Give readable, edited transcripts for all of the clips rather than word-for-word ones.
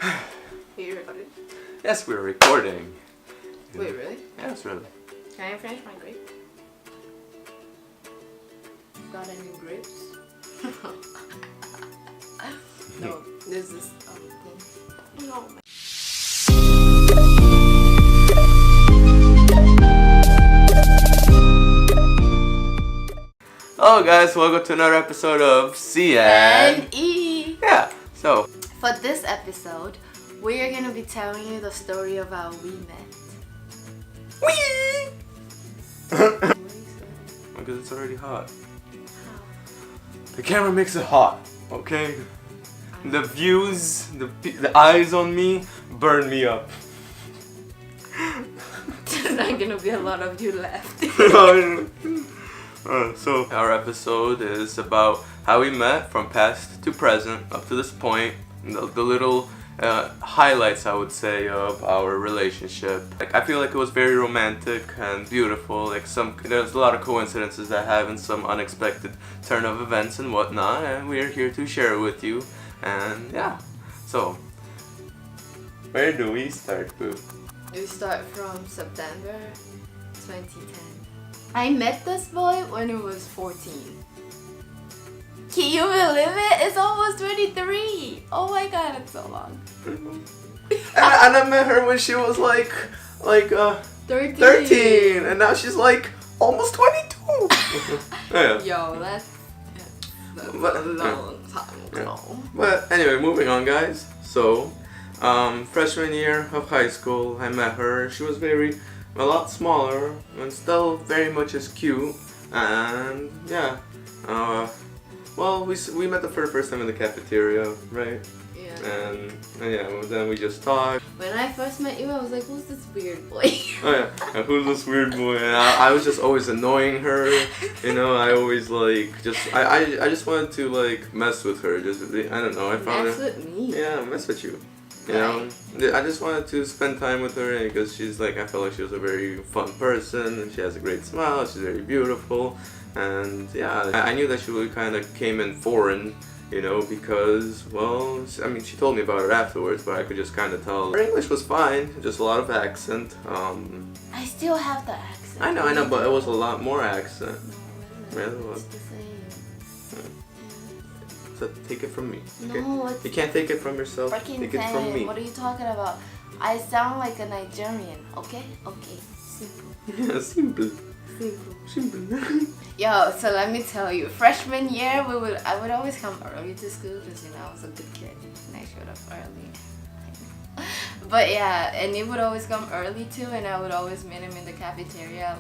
Are you recording? Yes, we're recording. Wait, really? Yes, really. Can I finish my grape? Got any grapes? No, this is thing. No. Hello guys, welcome to another episode of C and E. Yeah, so For this episode, we are gonna be telling you the story of how we met. wee! Because it's already hot. The camera makes it hot, okay? The views, the eyes on me burn me up. There's not gonna be a lot of you left. So our episode is about how we met from past to present up to this point. The little highlights, I would say, of our relationship. Like, I feel like it was very romantic and beautiful. Like there's a lot of coincidences that have and some unexpected turn of events and whatnot, and we are here to share it with you. And yeah, so where do we start, Boo? We start from September 2010. I met this boy when he was 14. Can you believe it? It's almost 23. Oh my god, it's so long. and I met her when she was like 13, and now she's like almost 22. Yeah. Yo, that's a long time ago. Yeah. But anyway, moving on, guys. So, freshman year of high school, I met her. She was a lot smaller and still very much as cute. And yeah, well, we met the first time in the cafeteria, right? Yeah. And yeah, well, then we just talked. When I first met you, I was like, who's this weird boy? Oh yeah, and who's this weird boy? And I was just always annoying her, you know. I always I just wanted to mess with her. Just I don't know. I found Mess with me. Yeah, mess with you. You know, I just wanted to spend time with her because she's I felt like she was a very fun person and she has a great smile. She's very beautiful, and yeah, I knew that she really kind of came in foreign. You know, because, well, I mean, she told me about it afterwards, but I could just kind of tell. Her English was fine, just a lot of accent. I still have the accent. I know, but it was a lot more accent. No, Really? it's the same. So take it from me. Okay? No, it's you can't take it from yourself. freaking Take it from me. What are you talking about? I sound like a Nigerian, okay? Okay, simple. Yeah, simple. Simple. Yo, so let me tell you, freshman year, I would always come early to school because, I was a good kid and I showed up early. But yeah, and he would always come early too, and I would always meet him in the cafeteria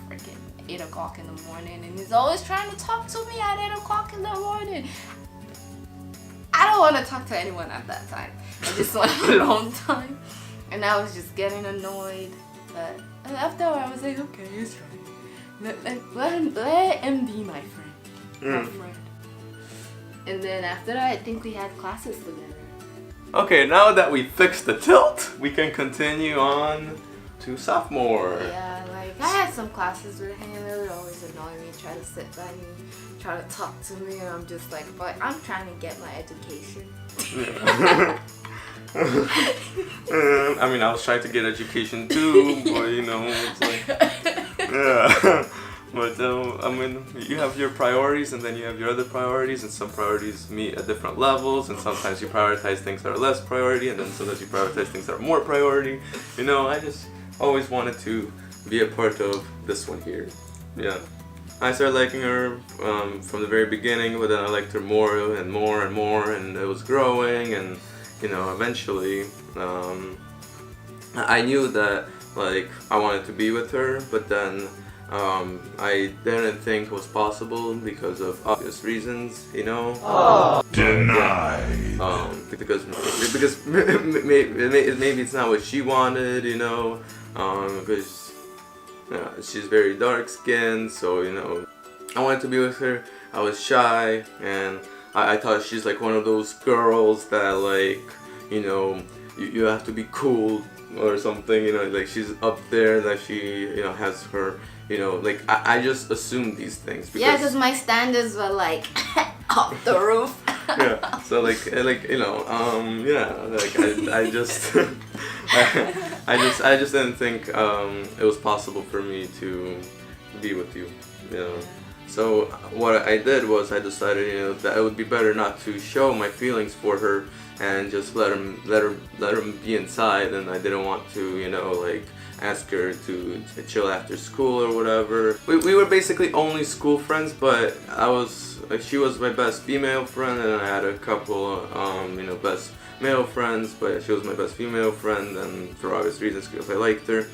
freaking 8 o'clock in the morning, and he's always trying to talk to me at 8 o'clock in the morning. I don't want to talk to anyone at that time. I just want a long time, and I was just getting annoyed. But after I was like, okay, he's right. Let him be my friend. My friend. And then after that, I think we had classes together. Okay, now that we fixed the tilt, we can continue on to sophomore. Yeah, I had some classes with him. They would always annoy me, try to sit by me, try to talk to me, and I'm just like, but I'm trying to get my education. I mean, I was trying to get education too, but it's yeah. But I mean, you have your priorities, and then you have your other priorities, and some priorities meet at different levels, and sometimes you prioritize things that are less priority, and then sometimes you prioritize things that are more priority. I just always wanted to be a part of this one here. Yeah. I started liking her from the very beginning, but then I liked her more and more and more, and it was growing, and eventually I knew that I wanted to be with her, but then I didn't think it was possible because of obvious reasons, Denied. Because maybe it's not what she wanted, because she's very dark skinned, so I wanted to be with her. I was shy, and I thought she's one of those girls that you have to be cool or something, she's up there, that she has her I just assumed these things. Because my standards were off the roof. Yeah. So like you know, yeah, like I just I just didn't think it was possible for me to be with you, you know. So what I did was I decided, you know, that it would be better not to show my feelings for her and just let him be inside. And I didn't want to, you know, like ask her to chill after school or whatever. We were basically only school friends, but she was my best female friend, and I had a couple, you know, best male friends, but she was my best female friend, and for obvious reasons, because I liked her.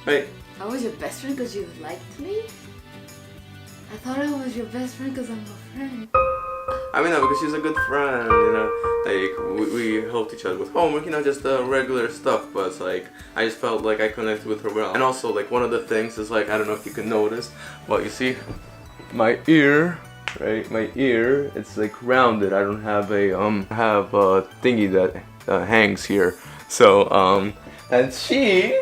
Right? I was your best friend because you liked me? I thought I was your best friend because I'm a friend. I mean, no, because she's a good friend, you know. Like, we helped each other with homework, you know, just regular stuff. But it's like, I just felt like I connected with her well. And also, like, one of the things is, like, I don't know if you can notice, but you see, my ear, right? My ear, it's like rounded. I don't have a thingy that hangs here. So, and she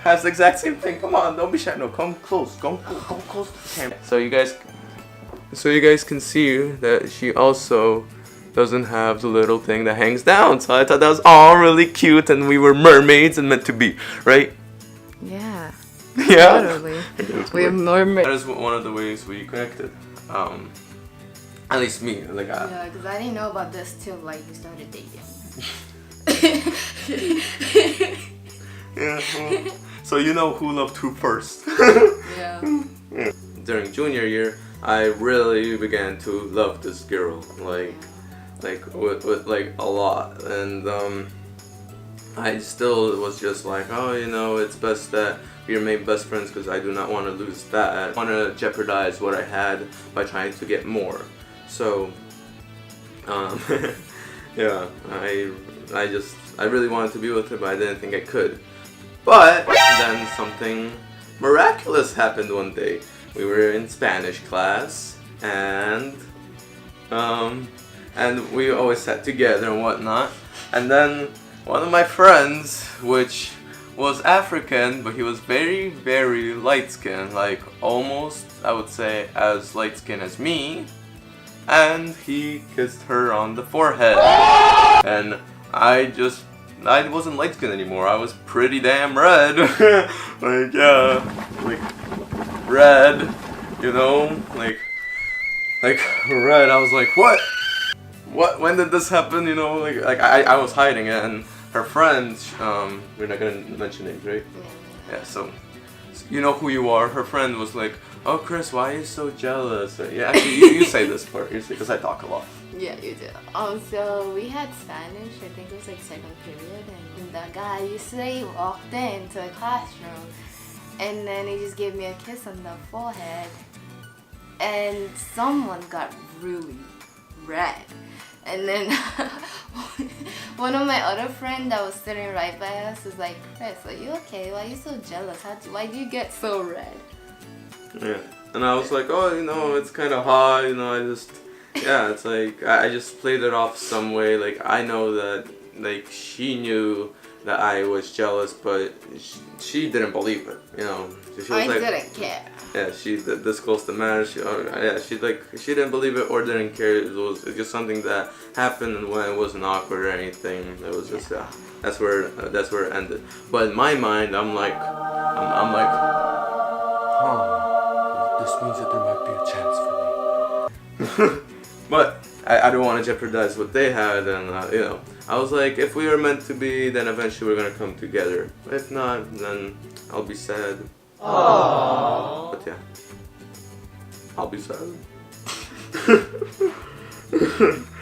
has the exact same thing. Come on, don't be shy. No, come close. Come close to the camera. So you guys can see that she also doesn't have the little thing that hangs down. So I thought that was all really cute, and we were mermaids and meant to be, right? Yeah. Yeah. Totally. We're mermaids. That is one of the ways we connected. At least me. Like. Yeah, because I didn't know about this till like we started dating. Yeah. Well, so you know who loved who first. Yeah. Yeah. During junior year, I really began to love this girl, like with like a lot, and I still was just like, oh, you know, it's best that we remain best friends because I do not want to lose that. I want to jeopardize what I had by trying to get more. So, yeah, I really wanted to be with her, but I didn't think I could. But then something miraculous happened one day. We were in Spanish class, and we always sat together and whatnot. And then one of my friends, which was African, but he was very, very light-skinned, like almost, I would say, as light-skinned as me, and he kissed her on the forehead. And I wasn't light-skinned anymore. I was pretty damn red. Like, yeah, like red, you know, like red. I was like, what? When did this happen? You know, like I was hiding it, and her friend, we're not gonna mention names, right? Yeah. So you know who you are. Her friend was like, oh, Chris, why are you so jealous? Yeah, actually, you say this part, you say, because I talk a lot. Yeah, you do. So we had Spanish, I think it was like second period, and the guy usually walked into a classroom, and then he just gave me a kiss on the forehead, and someone got really red. And then one of my other friends that was sitting right by us was like, Chris, are you okay? Why are you so jealous? Why do you get so red? Yeah, and I was like, oh, you know, it's kind of hot, you know, it's like, I just played it off some way. Like, I know that, like, she knew that I was jealous, but she didn't believe it, you know. So she was I didn't care. Yeah, this close to marriage. She didn't believe it or didn't care. It was just something that happened, and when it wasn't awkward or anything, it was just that's where it ended. But in my mind, I'm like, this means that there might be a chance for me. But I don't want to jeopardize what they had, and you know, I was like, if we were meant to be, then eventually we're gonna come together. If not, then I'll be sad. Aww. But yeah, I'll be sad.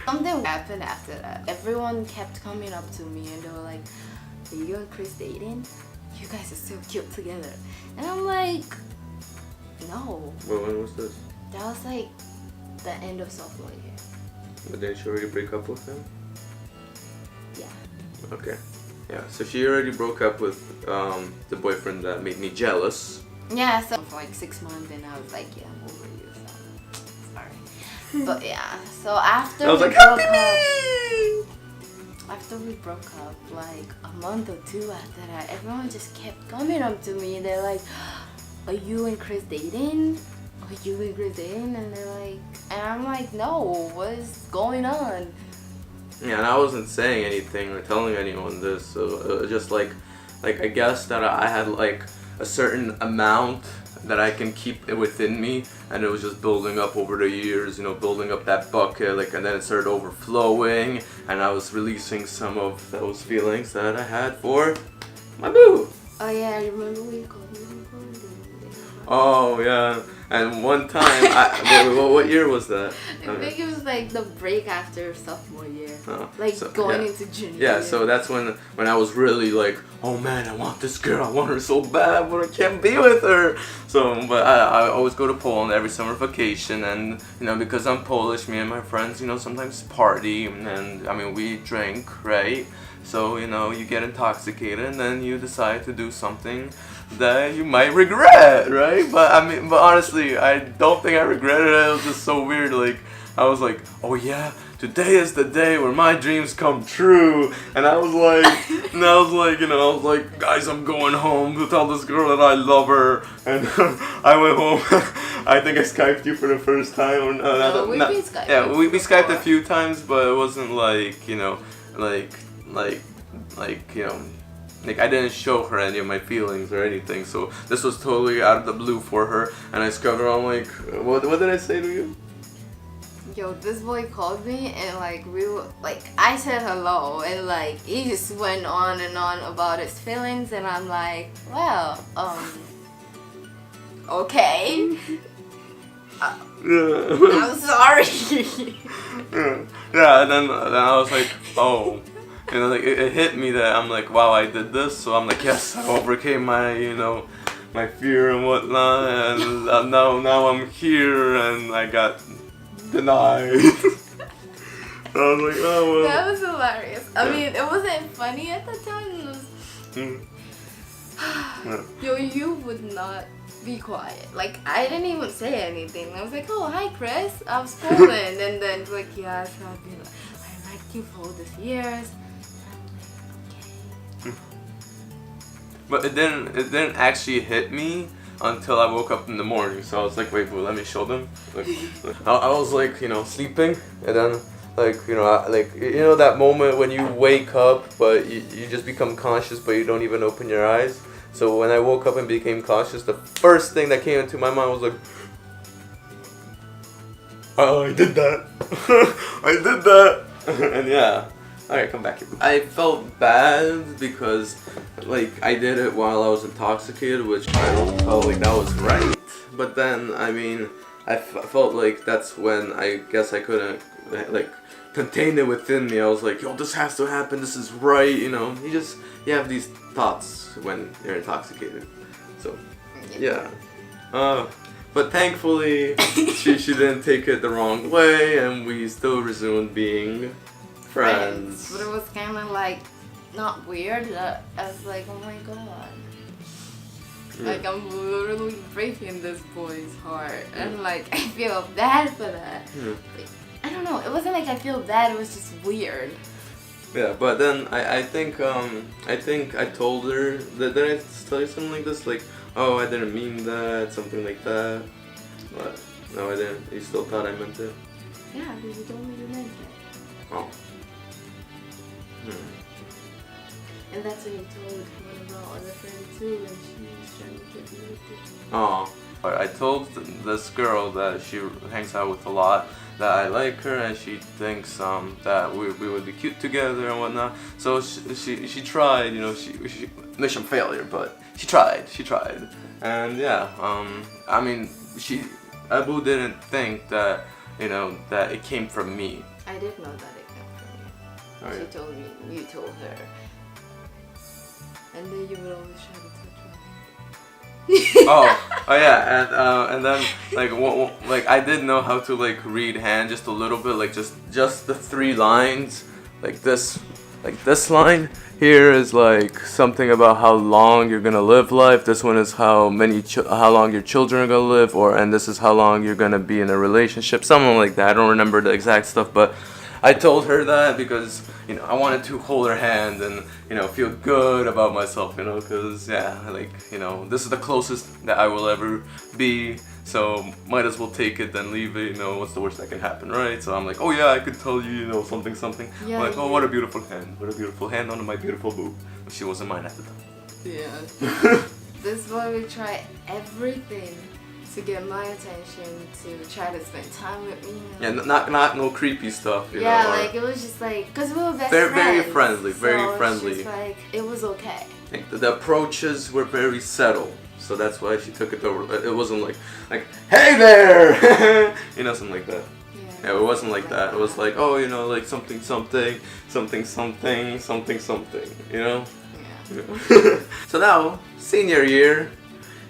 Something happened after that. Everyone kept coming up to me and they were like, are you and Chris dating? You guys are so cute together. And I'm like, no. Well, when was this? That was like the end of sophomore year. But didn't she already break up with him? Yeah. Okay. Yeah, so she already broke up with the boyfriend that made me jealous. Yeah, so for like 6 months, and I was like, yeah, I'm over you, so sorry. But yeah, so after we broke up, like a month or two after that, everyone just kept coming up to me. They're like, are you and Chris dating? Are you and Chris dating? And they're like, and I'm like, no, what is going on? Yeah, and I wasn't saying anything or telling anyone this, so just like I guess that I had like a certain amount that I can keep it within me, and it was just building up over the years, you know, building up that bucket, like, and then it started overflowing, and I was releasing some of those feelings that I had for my boo. Oh yeah, I remember we called me. Oh yeah, and one time, what year was that? I think it was like the break after sophomore year, So, going yeah. into junior. Yeah, year. so that's when I was really like, oh man, I want this girl, I want her so bad, but I can't be with her. So, but I always go to Poland every summer vacation, and you know, because I'm Polish, me and my friends, you know, sometimes party, and I mean, we drink, right? So, you know, you get intoxicated, and then you decide to do something that you might regret, right? But I mean, but honestly, I don't think I regretted it. It was just so weird. Like, I was like, oh yeah, today is the day where my dreams come true. And I was like, you know, I was like, guys, I'm going home to tell this girl that I love her. And I went home. I think I Skyped you for the first time. Or No, we've been Skyped. Yeah, we Skyped a few times, but it wasn't like, you know, like, you know, like I didn't show her any of my feelings or anything, so this was totally out of the blue for her, and I Skyped her on like, what did I say to you? Yo, this boy called me and like we were like I said hello and like he just went on and on about his feelings and I'm like, well, okay. I'm sorry. Yeah, and then I was like, oh. You know, like it hit me that I'm like, wow, I did this, so I'm like, yes, I overcame my, you know, my fear and whatnot, and now I'm here, and I got denied. So I was like, oh well. That was hilarious. I mean, it wasn't funny at the time. It was... Yo, you would not be quiet. Like, I didn't even say anything. I was like, oh, hi, Chris. I was Poland, and then it's like, yeah, it's not been. I liked you for all these years. But it didn't actually hit me until I woke up in the morning. So I was like, wait, well, let me show them. Like, I was like, you know, sleeping, and then like, you know, that moment when you wake up, but you just become conscious, but you don't even open your eyes. So when I woke up and became conscious, the first thing that came into my mind was like, oh, I did that. I did that. And yeah. Alright, come back here. I felt bad because, like, I did it while I was intoxicated, which I don't felt like that was right. But then, I mean, I felt like that's when I guess I couldn't, like, contain it within me. I was like, yo, this has to happen, this is right, you know. You have these thoughts when you're intoxicated. So, yeah. But thankfully, she didn't take it the wrong way, and we still resumed being friends. But it was kind of like not weird. I was like, oh my god, like I'm literally breaking this boy's heart, and like I feel bad for that. Like, I don't know. It wasn't like I feel bad. It was just weird. Yeah, but then I think I told her that. Did I tell you something like this? Like, oh, I didn't mean that, something like that. But no, I didn't. You still thought I meant it? Yeah, because you told me you meant it. Oh. And that's what you told one of our other friends too, and she was trying to get me with it. Oh. I told this girl that she hangs out with a lot that I like her, and she thinks that we would be cute together and whatnot. So she tried, you know, she mission failure, but she tried, and yeah, I mean, Ebun didn't think that, you know, that it came from me. I did know that it came from you. Oh, yeah. She told me, you told her, and then you would always try to touch me. oh yeah, and then like I did know how to like read hand just a little bit, like just the 3 lines, like this line here is like something about how long you're gonna live life. This one is how long your children are gonna live, and this is how long you're gonna be in a relationship, something like that. I don't remember the exact stuff, but I told her that because, you know, I wanted to hold her hand and, you know, feel good about myself, you know, because, yeah, like, you know, this is the closest that I will ever be So might as well take it than leave it. You know, what's the worst that can happen, right? So I'm like, oh yeah, I could tell you, you know, something. Yeah, I'm like, oh, what a beautiful hand. What a beautiful hand on my beautiful boob. She wasn't mine at the time. Yeah. This boy would try everything to get my attention, to try to spend time with me. Yeah, not no creepy stuff. You know, like it was just like, cause we were best very, friends. very friendly, very so friendly. It's just like it was okay. Like, the approaches were very subtle, so that's why she took it over. It wasn't like, hey there, you know, something like that. Yeah, it wasn't like that. It was like, oh, you know, like something, you know. Yeah. So now, senior year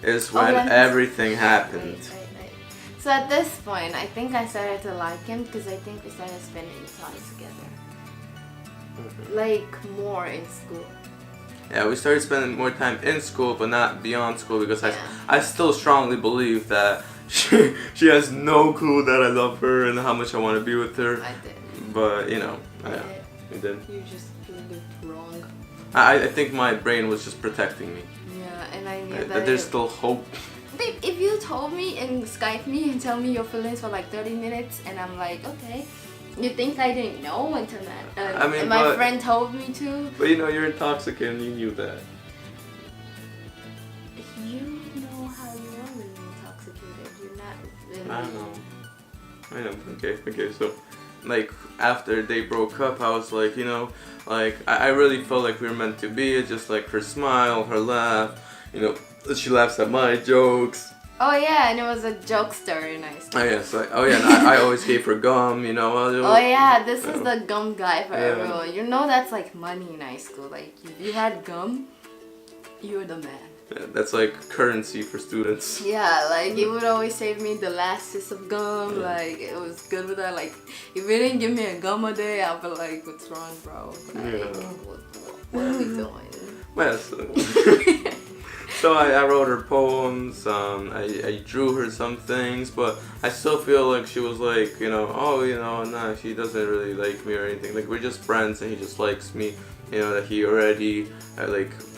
is when everything happened. Right. So at this point, I think I started to like him because I think we started spending time together. Like more in school. Yeah, we started spending more time in school, but not beyond school, because I still strongly believe that she has no clue that I love her and how much I want to be with her. I did. But, you know, you did. You just lived wrong. I think my brain was just protecting me. Yeah, and I knew that there's still hope. Babe, if you told me and Skype me and tell me your feelings for like 30 minutes and I'm like, okay, you think I didn't know until that? I mean, my friend told me to. But you know, you're intoxicated and you knew that. You know how you are when you're intoxicated. You're not really... I know. Okay, so like after they broke up, I was like, you know, like I really felt like we were meant to be. Just like her smile, her laugh, you know, she laughs at my jokes. Oh yeah, and it was a jokester in high school. Oh yeah, so and I always gave her gum, you know. Oh yeah, this is the gum guy for everyone. You know that's like money in high school. Like if you had gum, you were the man. Yeah, that's like currency for students. Yeah, like it would always save me the last sis of gum. Like it was good with that. Like if you didn't give me a gum a day, I'd be like, what's wrong, bro? Like, what are we doing? Well, so I wrote her poems, I drew her some things, but I still feel like she was like, you know, oh, you know, nah, she doesn't really like me or anything. Like, we're just friends and he just likes me, you know, that he already,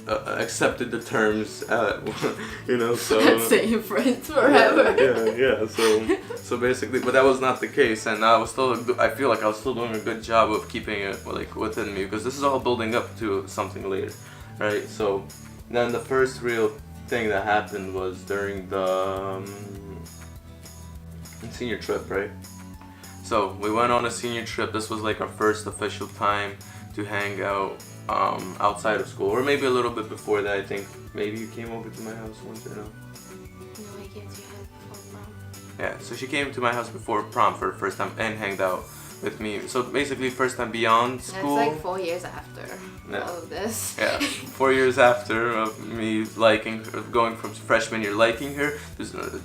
accepted the terms, you know, so... Staying friends forever. Yeah, so basically, but that was not the case, and I feel like I was still doing a good job of keeping it, like, within me, because this is all building up to something later, right, so... Then the first real thing that happened was during the senior trip, right? So we went on a senior trip. This was like our first official time to hang out outside of school, or maybe a little bit before that. I think maybe you came over to my house once, or no? No, I came to your house before prom. Yeah, so she came to my house before prom for the first time and hanged out with me. So basically, first time beyond school. It's like 4 years after all of this. Yeah, 4 years after of me liking her, going from freshman year liking her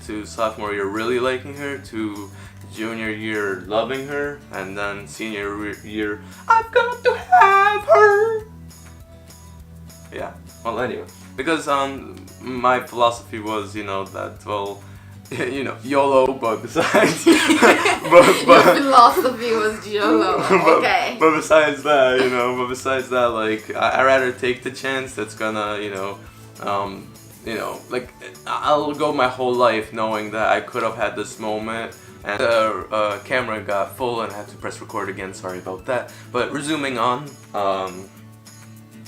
to sophomore year really liking her to junior year loving her, and then senior year I've got to have her. Yeah. Well, anyway, because my philosophy was, you know, that you know, YOLO, but besides, Your philosophy was YOLO. Okay. But besides that, like I rather take the chance that's gonna, you know, like I'll go my whole life knowing that I could have had this moment, and the camera got full and I had to press record again. Sorry about that. But resuming on,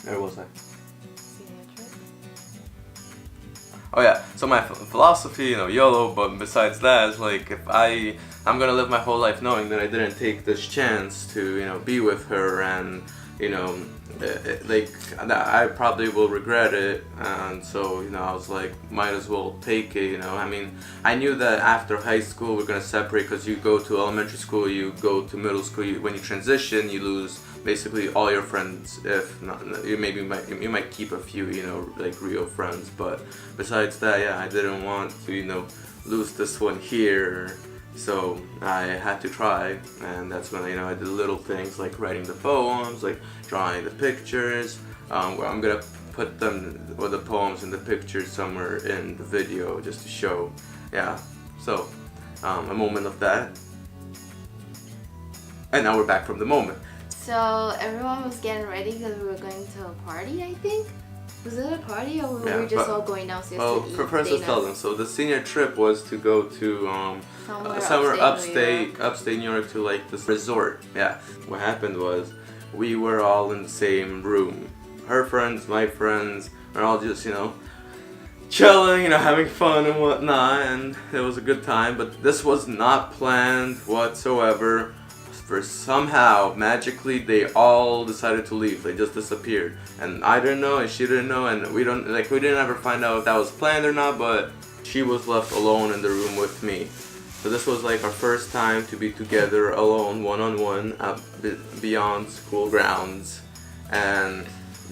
where was I? Oh yeah, so my philosophy, you know, YOLO, but besides that, is like if I'm gonna live my whole life knowing that I didn't take this chance to, you know, be with her, and, you know, like, I probably will regret it, and so, you know, I was like, might as well take it, you know. I mean, I knew that after high school we're gonna separate, because you go to elementary school, you go to middle school, when you transition, you lose basically all your friends. If not, you might keep a few, you know, like real friends, but besides that, yeah, I didn't want to, you know, lose this one here, so I had to try, and that's when, you know, I did little things like writing the poems, like drawing the pictures. Where I'm gonna put them, or the poems and the pictures, somewhere in the video just to show. Yeah, so a moment of that, and now we're back from the moment. So everyone was getting ready because we were going to a party, I think. Was it a party or Yeah, were we just but- all going downstairs Well, to eat first let's dinner? tell them. So the senior trip was to go to somewhere upstate New York to like this resort. Yeah. What happened was we were all in the same room. Her friends, my friends, we're all just chilling, having fun and whatnot, and it was a good time. But this was not planned whatsoever. For somehow, magically, they all decided to leave. They just disappeared, and I didn't know, and she didn't know, and we didn't ever find out if that was planned or not. But she was left alone in the room with me. So this was like our first time to be together alone, one-on-one, beyond school grounds, and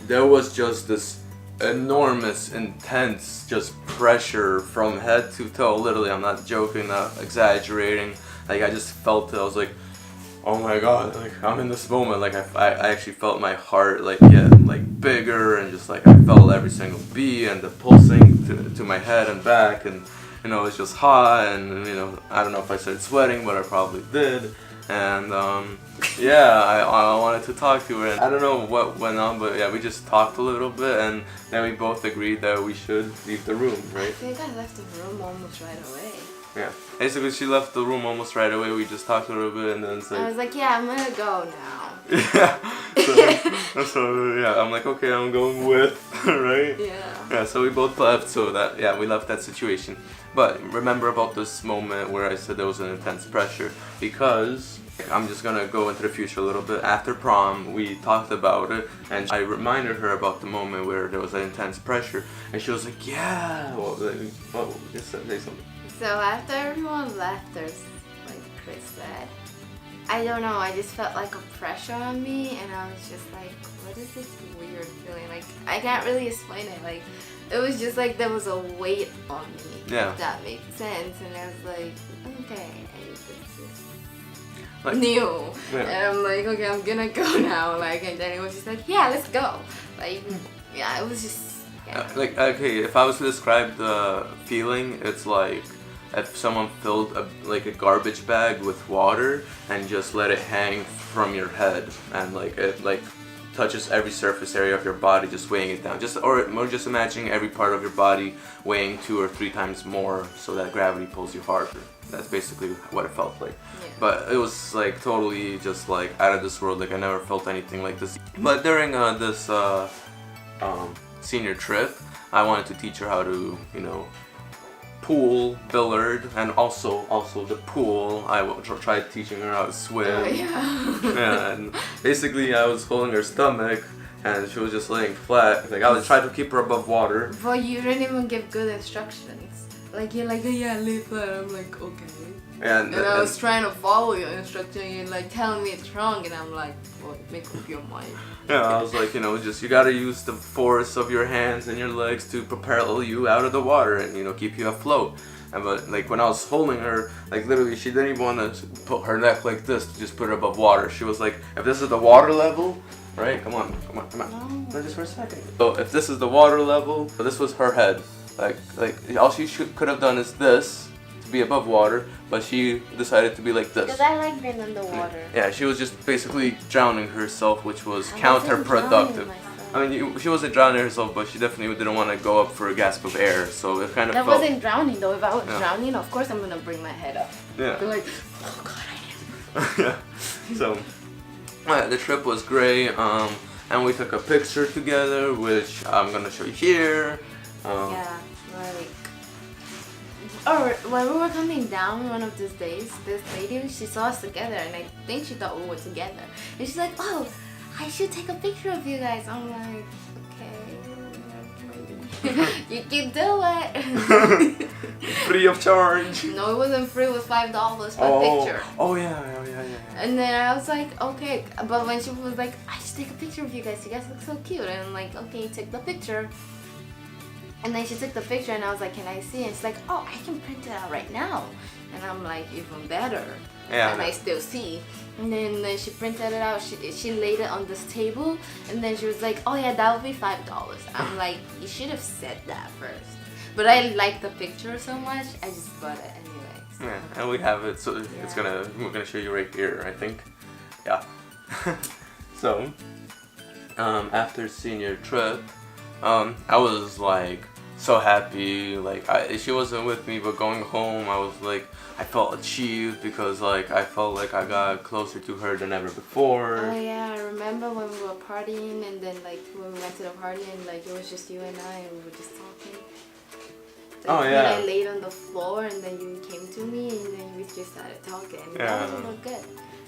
there was just this enormous, intense, just pressure from head to toe. Literally, I'm not joking, not exaggerating. Like I just felt it. I was like, oh my god, like I'm in this moment. Like I actually felt my heart like bigger, and just like I felt every single beat and the pulsing to my head and back, and it's just hot, and I don't know if I started sweating, but I probably did. And yeah, I wanted to talk to her, and I don't know what went on, but yeah, we just talked a little bit, and then we both agreed that we should leave the room, right? I think I left the room almost right away. Yeah. Basically, she left the room almost right away. We just talked a little bit, and then it's like... I was like, yeah, I'm gonna go now. Yeah. So yeah, I'm like, okay, I'm going with, right? Yeah. Yeah, so we both left, so that, yeah, we left that situation. But remember about this moment where I said there was an intense pressure, because I'm just gonna go into the future a little bit. After prom, we talked about it, and I reminded her about the moment where there was that intense pressure, and she was like, yeah, just say something. So after everyone left, there's, like Chris said, I don't know, I just felt like a pressure on me, and I was just like, what is this weird feeling? Like, I can't really explain it. Like, it was just like there was a weight on me. Yeah. If that makes sense. And I was like, okay, this is like, new. Yeah. And I'm like, okay, I'm gonna go now. Like, and then it was just like, yeah, let's go. Like, yeah, it was just, yeah. Like, okay, if I was to describe the feeling, it's like if someone filled a garbage bag with water and just let it hang from your head, and like it touches every surface area of your body, just weighing it down. Or just imagining every part of your body weighing 2 or 3 times more, so that gravity pulls you harder. That's basically what it felt like. Yeah. But it was like totally just like out of this world. Like I never felt anything like this. But during this senior trip, I wanted to teach her how to, pool, billard, and also the pool. I tried teaching her how to swim. Oh, yeah. Yeah, and basically I was holding her stomach, and she was just laying flat. Like I was trying to keep her above water. But you didn't even give good instructions. Like you're like, oh, yeah, lay flat. I'm like, okay. And I was trying to follow your instruction. You're like telling me it's wrong, and I'm like, well, make up your mind. Yeah, I was like, you gotta use the force of your hands and your legs to propel you out of the water and keep you afloat. But like when I was holding her, like literally she didn't even want to put her neck like this to just put her above water. She was like, if this is the water level, right? Come on. No, just for a second. So if this is the water level, so this was her head. Like all she could have done is this to be above water, but she decided to be like this. Because I like being underwater. Yeah, she was just basically drowning herself, which was counterproductive. I mean, she wasn't drowning herself, but she definitely didn't want to go up for a gasp of air, so it kind of That felt... wasn't drowning though. If I was drowning, of course I'm gonna bring my head up. Yeah. Be like, oh god, I am. Yeah. So, the trip was great, and we took a picture together, which I'm gonna show you here. Yeah, like... Or when we were coming down one of these days, this lady, she saw us together, and I think she thought we were together. And she's like, oh, I should take a picture of you guys. I'm like, okay, you can do it. Free of charge. No, it wasn't free. It was $5 per picture. Oh yeah. And then I was like, okay. But when she was like, I should take a picture of you guys. You guys look so cute. And I'm like, okay, take the picture. And then she took the picture, and I was like, can I see? And she's like, oh, I can print it out right now. And I'm like, even better. Yeah. And I still see. And then she printed it out. She laid it on this table, and then she was like, oh yeah, that would be $5. I'm like, you should have said that first. But I like the picture so much, I just bought it anyway. So. Yeah, and we have it, so we're gonna show you right here, I think. Yeah. So, after senior trip, I was like so happy. Like she wasn't with me, but going home, I was like, I felt achieved because like I felt like I got closer to her than ever before. Oh yeah, I remember when we were partying, and then like when we went to the party, and like it was just you and I, and we were just talking. Oh When yeah. I laid on the floor, and then you came to me, and then we just started talking. Yeah. That was good.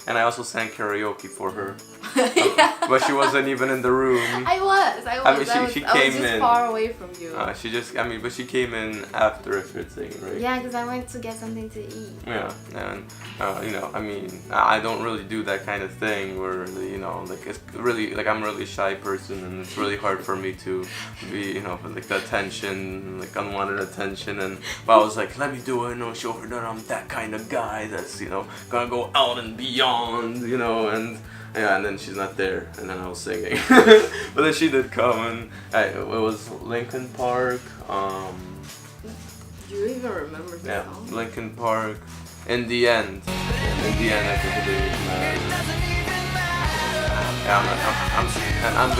And I also sang karaoke for her. Yeah. But she wasn't even in the room. I was. I mean, she I came was just in. far away from you. But she came in after I started singing, right? Yeah, because I went to get something to eat. Yeah, and you know, I mean, I don't really do that kind of thing where, you know, like it's really like I'm a really shy person, and it's really hard for me to be, you know, like the attention, like unwanted attention, and but I was like, let me do it, you know, show her that I'm that kind of guy that's, you know, gonna go out and beyond, you know, and. Yeah, and then she's not there, and then I was singing. But then she did come, and it was Lincoln Park. Do you even remember the song? Lincoln Park. In the end, I think it is. Yeah, I'm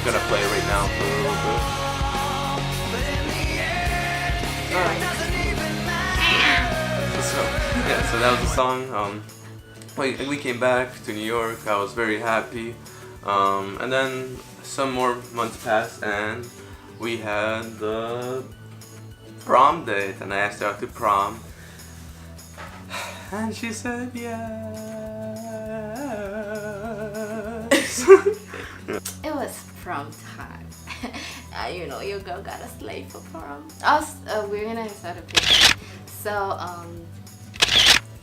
gonna play right now for a little bit. So that was the song. We came back to New York. I was very happy, and then some more months passed, and we had the prom date, and I asked her out to prom, and she said yes. It was prom time. You know, your girl got a slave for prom. We're gonna insert a picture. So,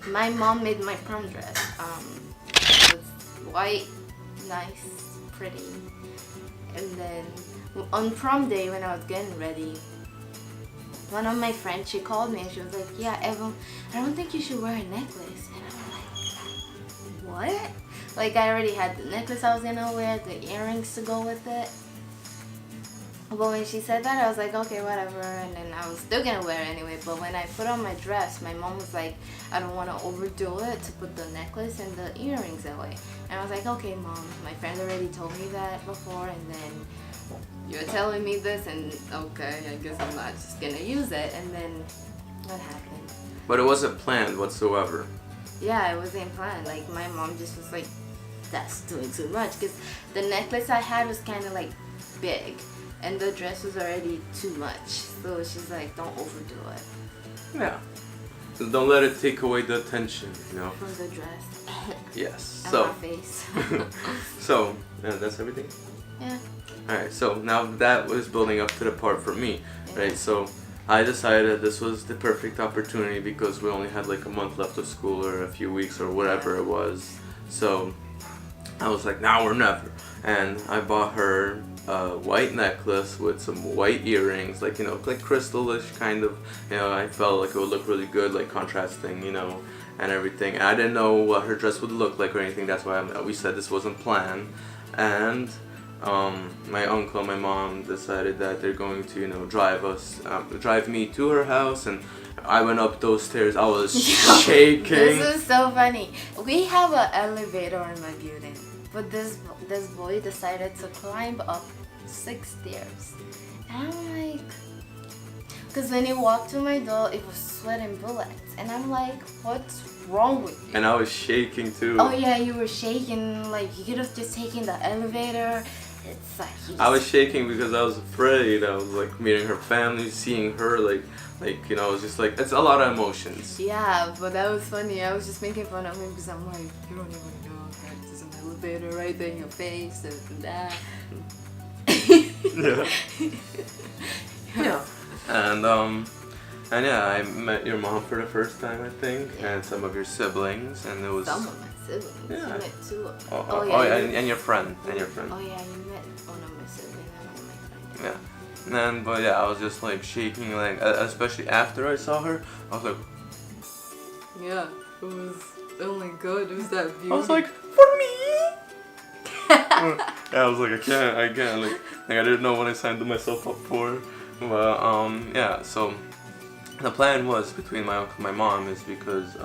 my mom made my prom dress. It was white, nice, pretty. And then on prom day when I was getting ready, one of my friends, she called me and she was like, yeah, Ebun, I don't think you should wear a necklace. And I'm like, what? Like I already had the necklace I was gonna wear, the earrings to go with it. But when she said that, I was like, okay, whatever, and then I was still gonna wear it anyway. But when I put on my dress, my mom was like, I don't want to overdo it to put the necklace and the earrings away. And I was like, okay, mom, my friend already told me that before, and then you're telling me this, and okay, I guess I'm not just gonna use it. And then what happened? But it wasn't planned whatsoever. Yeah, it wasn't planned. Like my mom just was like, that's doing too much, because the necklace I had was kind of like big. And the dress was already too much. So she's like, don't overdo it. Yeah. So don't let it take away the attention, you know? From the dress. Yes. And so. my face. So, that's everything? Yeah. Alright, so now that was building up to the part for me, Yeah. right? So I decided this was the perfect opportunity because we only had like a month left of school or a few weeks or whatever it was. So I was like, now or never. And I bought her a white necklace with some white earrings, like, you know, like crystal-ish kind of, you know, I felt like it would look really good, like contrasting, you know, and everything. And I didn't know what her dress would look like or anything, that's why we said this wasn't planned. And my uncle and my mom decided that they're going to, you know, drive me to her house, and I went up those stairs, I was shaking. This is so funny. We have an elevator in my building, but this boy decided to climb up 6 stairs. And I'm like, because when he walked to my door, it was sweating bullets. And I'm like, what's wrong with you? And I was shaking too. Oh yeah, you were shaking. Like, you could have just taken the elevator. It's like, I was shaking because I was afraid. I was like meeting her family, seeing her, like, you know, I was just like, it's a lot of emotions. yeah, but that was funny. I was just making fun of him because I'm like, you don't even know that there's an elevator right there in your face and that. Yeah. Yeah. And yeah, I met your mom for the first time, I think, and some of your siblings, and it was. Some of my siblings. Yeah. You met 2. Yeah, and your friend, Oh yeah, you met one of my siblings and one of my friends. Yeah. And then, but yeah, I was just like shaking, like, especially after I saw her, I was like. Yeah, it was only good. It was that beauty. I was like, for me. I was like, I can't, like I didn't know what I signed myself up for. But yeah, so the plan was between my uncle and my mom is because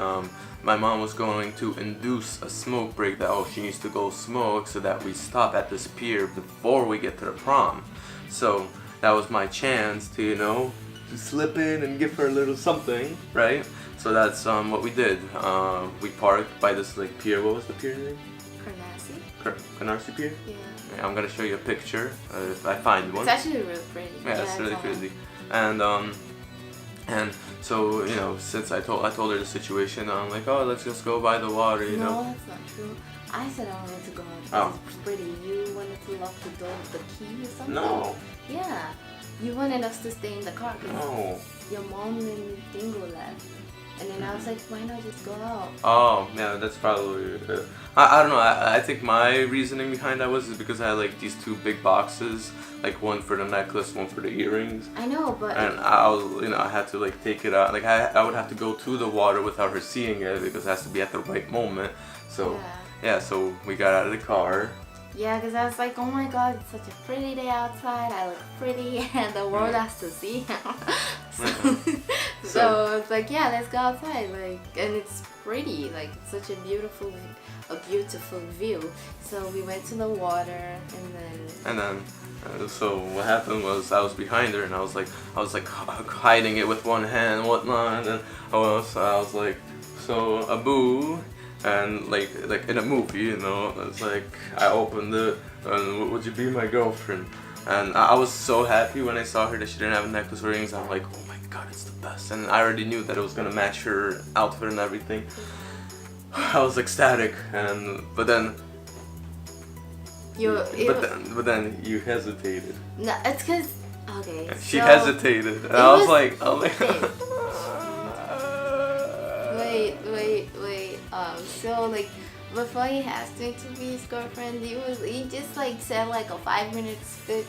my mom was going to induce a smoke break that, oh, she needs to go smoke so that we stop at this pier before we get to the prom. So that was my chance to, you know, to slip in and give her a little something, right? So that's what we did. We parked by this like pier. What was the pier name? Canarsie Pier? Yeah. I'm gonna show you a picture if I find one. It's actually really pretty. Yeah, it's really pretty. And so, you know, since I told her the situation, I'm like, oh, let's just go by the water, you know. No, that's not true. I said I wanted to go out Oh. it's pretty. You wanted to lock the door with the key or something? No. Yeah. You wanted us to stay in the car because No. your mom and Dingo left. And then I was like, why not just go out? Oh, yeah, that's probably. I don't know. I think my reasoning behind that was because I had like these two big boxes, like one for the necklace, one for the earrings. I know, but And I was, you know, I had to like take it out. Like I would have to go to the water without her seeing it because it has to be at the right moment. So yeah, so we got out of the car. yeah, because I was like, oh my god, it's such a pretty day outside. I look pretty, and the world has to see. So it's like, yeah, let's go outside. Like, and it's pretty. Like, it's such a beautiful view. So we went to the water, and then. So what happened was I was behind her and I was like hiding it with one hand and whatnot, and I was like, so Abu, and like in a movie, you know, it's like I opened it and would you be my girlfriend? And I was so happy when I saw her that she didn't have a necklace or rings. I'm like, oh my god, it's the best. And I already knew that it was gonna match her outfit and everything. I was ecstatic, but then you hesitated. No, it's because okay. She hesitated, and I was like, wait. So like before he asked me to be his girlfriend, he just like said like a 5-minute speech,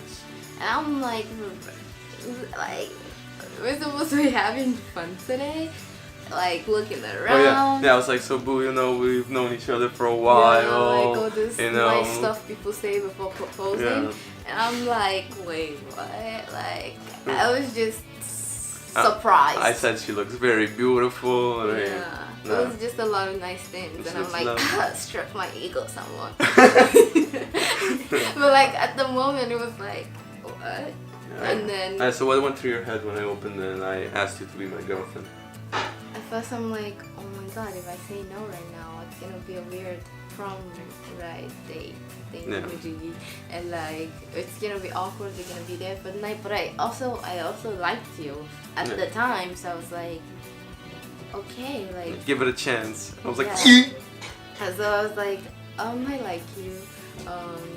and I'm like, we're supposed to be having fun today. Like looking around. Yeah, I was like, so Boo, you know, we've known each other for a while. Yeah, like all this you know. nice stuff people say before proposing. Yeah. And I'm like, wait, what? Like, I was just surprised. I said she looks very beautiful. Yeah. It was just a lot of nice things. And I'm like, struck my ego somewhat. But like, at the moment, it was like, what? Yeah. And then. So what went through your head when I opened it and I asked you to be my girlfriend? At first I'm like, oh my god, if I say no right now, it's gonna be a weird prom date thing with Gigi, and like it's gonna be awkward. We're gonna be there for the night, but I also liked you at the time, so I was like, okay, like give it a chance. I was like, and so I was like, I like you.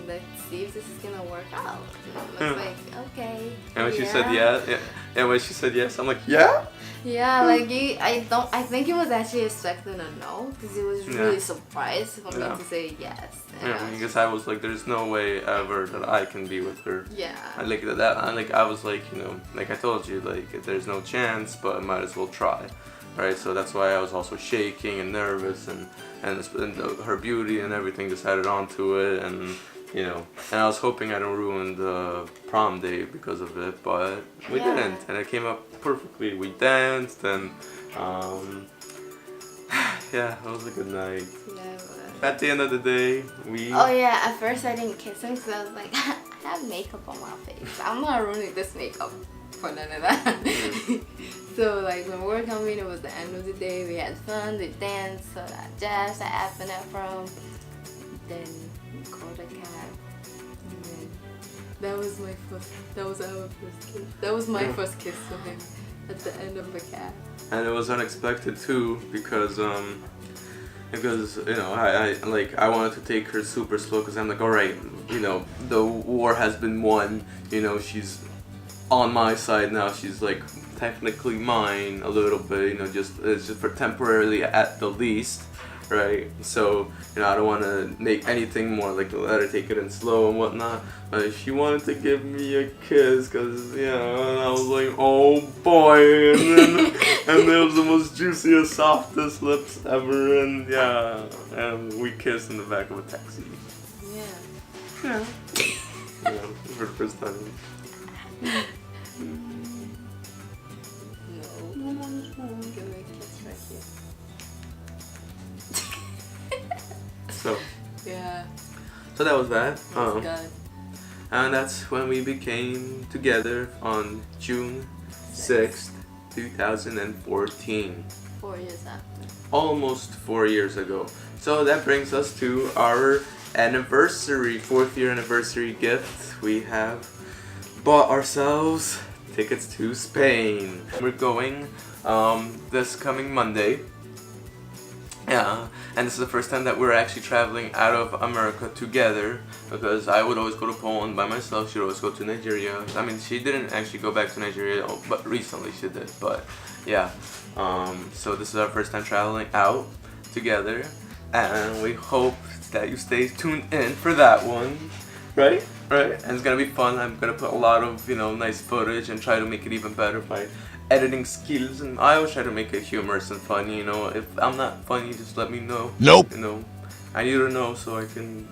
Let's see if this is gonna work out. And I was like, okay. And when she said and when she said yes, I'm like, yeah. Yeah, like I think he was actually expecting a no because he was really surprised for me to say yes. Yeah, because I was like, there's no way ever that I can be with her. Yeah. I was like, you know, like I told you, like there's no chance, but I might as well try, right? So that's why I was also shaking and nervous, and her beauty and everything just added on to it, and you know, and I was hoping I don't ruin the prom day because of it, but we didn't, and it came up perfectly. We danced, and yeah, it was a good night. Yeah, it was. At the end of the day, Oh yeah, at first I didn't kiss him because I was like, I have makeup on my face. I'm not ruining this makeup for none of that. So like when we were coming, it was the end of the day. We had fun, we danced, so that jazz that happened at prom. Then we called a cab. And then that was our first kiss. That was my first kiss with him at the end of the cab. And it was unexpected too because you know I wanted to take her super slow because I'm like, all right, you know, the war has been won, you know, she's on my side now, she's like technically mine a little bit, you know, it's just for temporarily at the least, right? So, you know, I don't want to make anything more, like let her take it in slow and whatnot, but she wanted to give me a kiss because, you know, and I was like, oh boy, and it was the most juiciest, softest lips ever, and yeah, and we kissed in the back of a taxi. Yeah, for the first time. So that was that. That was good. And that's when we became together on June 6th, 2014. 4 years after. Almost 4 years ago. So that brings us to our anniversary, 4th year anniversary gift. We have bought ourselves tickets to Spain. We're going this coming Monday. Yeah, and this is the first time that we're actually traveling out of America together, because I would always go to Poland by myself. She'd always go to Nigeria. I mean, she didn't actually go back to Nigeria, but recently she did. But yeah, so this is our first time traveling out together, and we hope that you stay tuned in for that one, right? Right, and it's gonna be fun. I'm gonna put a lot of nice footage and try to make it even better by editing skills, and I always try to make it humorous and funny. If I'm not funny, just let me know. Nope. I need to know so I can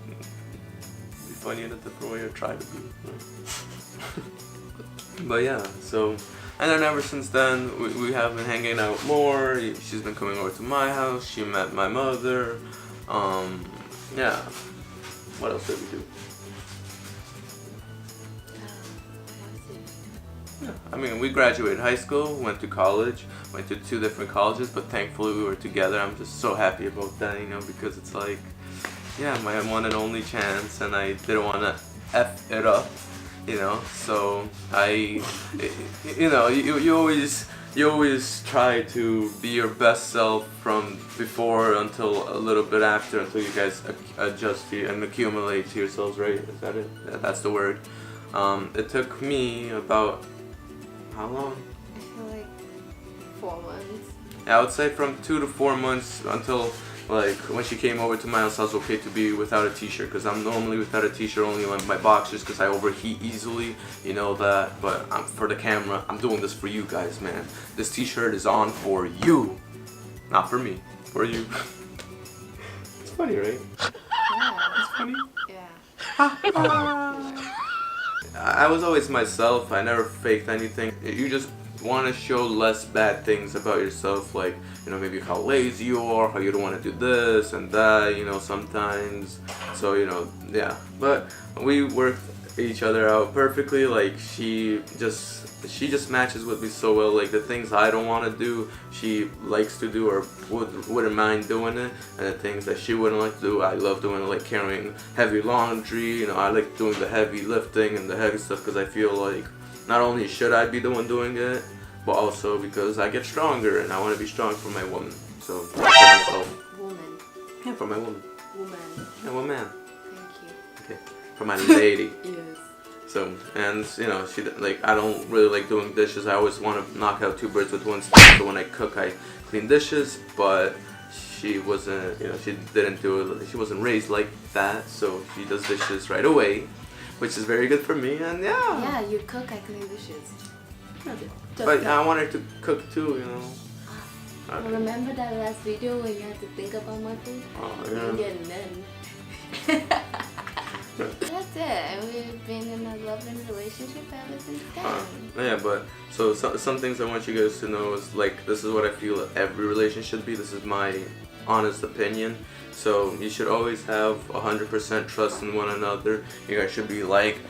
be funny in a different way, or try to be. But yeah, so, and then ever since then we have been hanging out more. She's been coming over to my house. She met my mother. Yeah. What else did we do? I mean, we graduated high school, went to college, went to 2 different colleges, but thankfully we were together. I'm just so happy about that, because it's like, yeah, my one and only chance, and I didn't want to F it up, so you always try to be your best self from before until a little bit after, until you guys adjust and accumulate to yourselves, right? Is that it? Yeah, that's the word. It took me about, how long? I feel like 4 months. Yeah, I would say from 2 to 4 months, until like when she came over to my house. I was okay to be without a t-shirt, because I'm normally without a t-shirt, only on my boxers, because I overheat easily, that. But for the camera, I'm doing this for you guys, man. This t-shirt is on for you, not for me, for you. It's funny, right? Yeah. It's funny. Yeah. I was always myself. I never faked anything. You just want to show less bad things about yourself, like maybe how lazy you are, how you don't want to do this and that, sometimes. So yeah. But we worked each other out perfectly. Like she just matches with me so well. Like the things I don't want to do, she likes to do, or wouldn't mind doing it. And the things that she wouldn't like to do, I love doing it, like carrying heavy laundry. I like doing the heavy lifting and the heavy stuff, because I feel like not only should I be the one doing it, but also because I get stronger, and I want to be strong for my woman. So for myself. Woman. Yeah, for my woman. Woman. Yeah, woman. Thank you. Okay, for my lady. Yes. So, and she I don't really like doing dishes. I always want to knock out 2 birds with 1 stone. So when I cook, I clean dishes. But she wasn't, she didn't do it. She wasn't raised like that. So she does dishes right away, which is very good for me. And yeah. Yeah, you cook, I clean dishes. But I want her to cook too, Well, remember that last video when you had to think about my food? Oh You yeah. get none. That's it. And we've been in a loving relationship ever since then. Yeah, but so some things I want you guys to know is, like, this is what I feel every relationship should be. This is my honest opinion. So you should always have 100% trust in one another. You guys should be like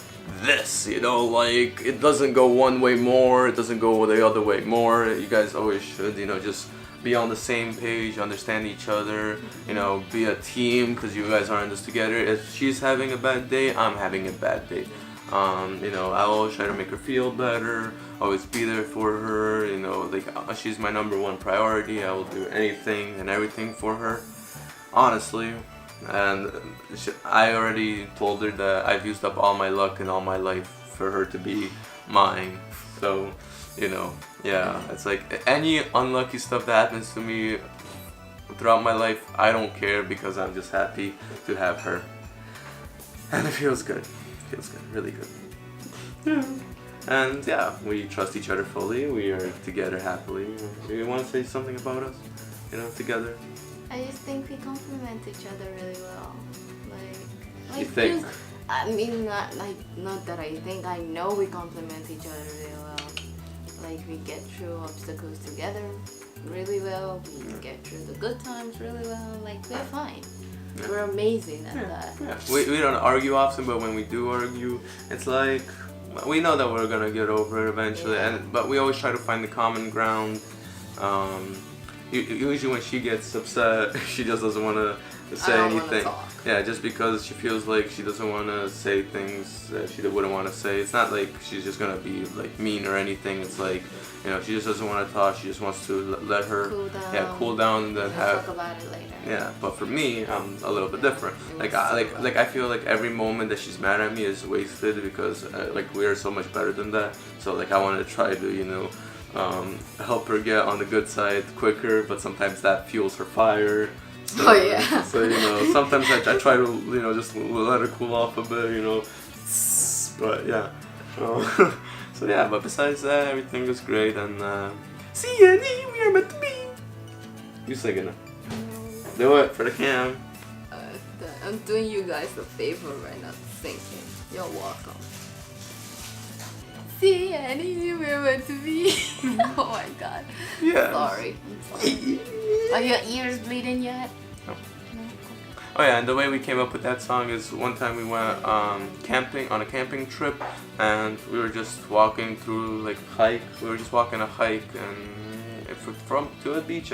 this, like it doesn't go one way more, it doesn't go the other way more. You guys always should, just be on the same page, understand each other, be a team, because you guys are in this together. If she's having a bad day, I'm having a bad day. I always try to make her feel better, always be there for her, she's my #1 priority. I will do anything and everything for her, honestly. And I already told her that I've used up all my luck in all my life for her to be mine. So, yeah, it's like any unlucky stuff that happens to me throughout my life, I don't care, because I'm just happy to have her. And it feels good. Feels good, really good. Yeah. And yeah, we trust each other fully. We are together happily. Do you want to say something about us, together? I just think we complement each other really well. You think? I mean, not that I think. I know we complement each other really well. Like, we get through obstacles together really well. We get through the good times really well. Like, we're fine. Yeah. We're amazing at that. Yeah. We don't argue often, but when we do argue, it's like we know that we're gonna get over it eventually. Yeah. But we always try to find the common ground. Usually when she gets upset, she just doesn't want to say anything. Yeah, just because she feels like she doesn't want to say things that she wouldn't want to say. It's not like she's just gonna be like mean or anything. It's like, you know, she just doesn't want to talk. She just wants to let her cool down and then talk about it later. Yeah, but for me, I'm a little bit different. Like I feel like every moment that she's mad at me is wasted because like we are so much better than that. So like I want to try to, you know, help her get on the good side quicker, but sometimes that fuels her fire. So, oh yeah. So, you know, sometimes I try to, you know, just let her cool off a bit, you know. But yeah. So yeah, but besides that, everything is great, and CNE, we are meant to be. You sing it. Do it for the cam. I'm doing you guys a favor right now, thinking. You're welcome. CNE, we're meant to be. Oh my god. Yeah. Sorry. Are your ears bleeding yet? No. Oh yeah, and the way we came up with that song is one time we went camping on a camping trip, and we were just walking through like a hike. We were just walking a hike and from a beach.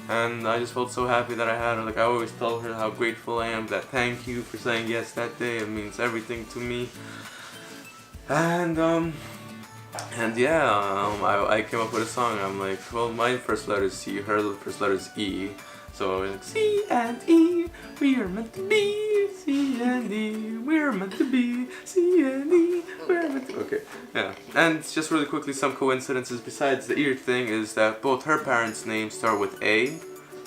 And I just felt so happy that I had her. Like I always tell her how grateful I am. That thank you for saying yes that day. It means everything to me. And yeah, I came up with a song. I'm like, well, my first letter is C, her first letter is E. So like, C and E, we are meant to be. C and E, we're meant to be. C and E, we're meant to be. Okay, yeah. And just really quickly, some coincidences besides the ear thing is that both her parents' names start with A.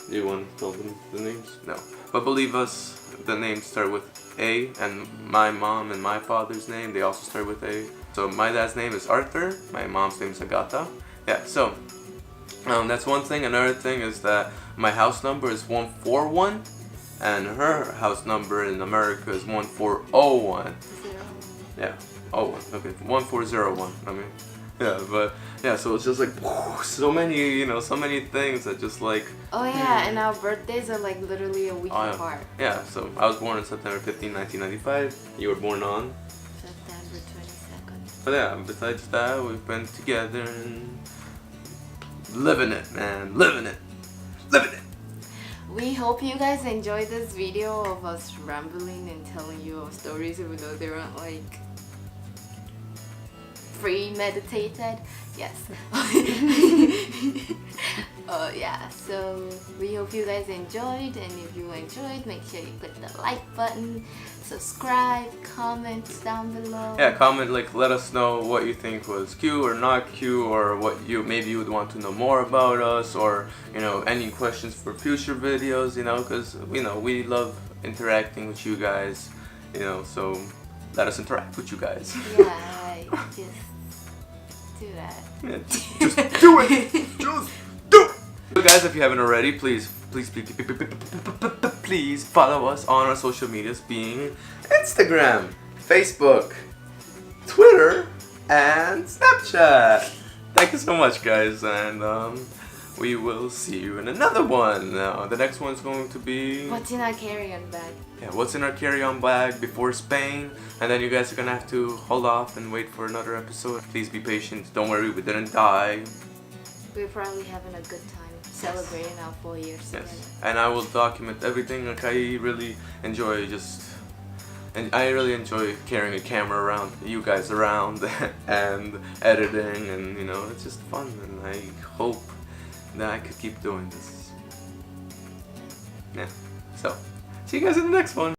Do you want to tell them the names? No. But believe us, the names start with A, and my mom and my father's name, they also start with A. So my dad's name is Arthur, my mom's name is Agata. Yeah, so that's one thing. Another thing is that my house number is 141, and her house number in America is 1401. Yeah, 01. Okay, 1401. I mean, yeah, but yeah, so it's just like so many, you know, so many things that just like. Oh yeah, and our birthdays are like literally a week apart. Yeah, so I was born on September 15, 1995. You were born on September 22nd. But yeah, besides that, we've been together and living it, man, living it. We hope you guys enjoyed this video of us rambling and telling you our stories, even though they weren't like premeditated. Yes. Yeah, so we hope you guys enjoyed, and if you enjoyed, make sure you click the like button, subscribe, comment down below. Yeah, comment, like, let us know what you think was cute or not cute, or what maybe you would want to know more about us, or, you know, any questions for future videos, you know, because, you know, we love interacting with you guys, you know, so let us interact with you guys. Yeah, just do that. Yeah, just do it! Just do it! So guys, if you haven't already, please follow us on our social medias, being Instagram, Facebook, Twitter, and Snapchat. Thank you so much, guys, and we will see you in another one. The next one's going to be what's in our carry-on bag. Yeah, what's in our carry-on bag before Spain, and then you guys are gonna have to hold off and wait for another episode. Please be patient. Don't worry, we didn't die. We're probably having a good time celebrating our 4 years together. Yes, and I will document everything. Like I really enjoy carrying a camera around, you guys around, and editing, and you know, it's just fun, and I hope that I could keep doing this. Yeah, so see you guys in the next one.